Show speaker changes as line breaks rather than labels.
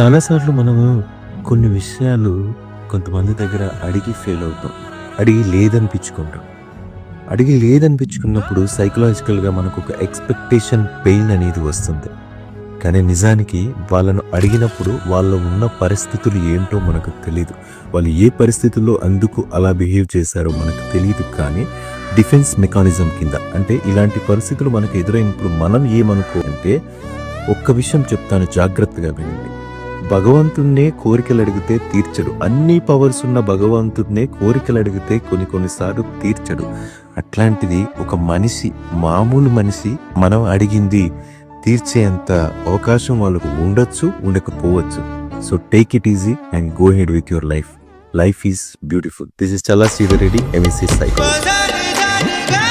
చాలాసార్లు మనము కొన్ని విషయాలు కొంతమంది దగ్గర అడిగి ఫెయిల్ అవుతాం. అడిగి లేదనిపించుకుంటాం. అడిగి లేదనిపించుకున్నప్పుడు సైకలాజికల్‌గా మనకొక ఎక్స్‌పెక్టేషన్ పెయిన్ అనేది వస్తుంది. కానీ నిజానికి వాళ్ళను అడిగినప్పుడు వాళ్ళలో ఉన్న పరిస్థితులు ఏంటో మనకు తెలీదు. వాళ్ళు ఏ పరిస్థితుల్లో అందుకు అలా బిహేవ్ చేశారో మనకు తెలీదు. కానీ డిఫెన్స్ మెకానిజం కింద అంటే ఇలాంటి పరిస్థితులు మనకు ఎదురైనప్పుడు మనం ఏమనుకోవాలంటే ఒక్క విషయం చెప్తాను, జాగ్రత్తగా వినండి. భగవంతుడినే కోరికలు అడిగితే తీర్చడు. అన్ని పవర్స్ ఉన్న భగవంతుడినే కోరికలు అడిగితే కొన్నిసార్లు తీర్చడు. అట్లాంటిది ఒక మనిషి, మామూలు మనిషి మనం అడిగింది తీర్చేంత అవకాశం వాళ్ళకు ఉండొచ్చు, ఉండకపోవచ్చు. So take it easy and go head with your life. Life is beautiful. This is Challa Sridhar Reddy, MSc Psychology.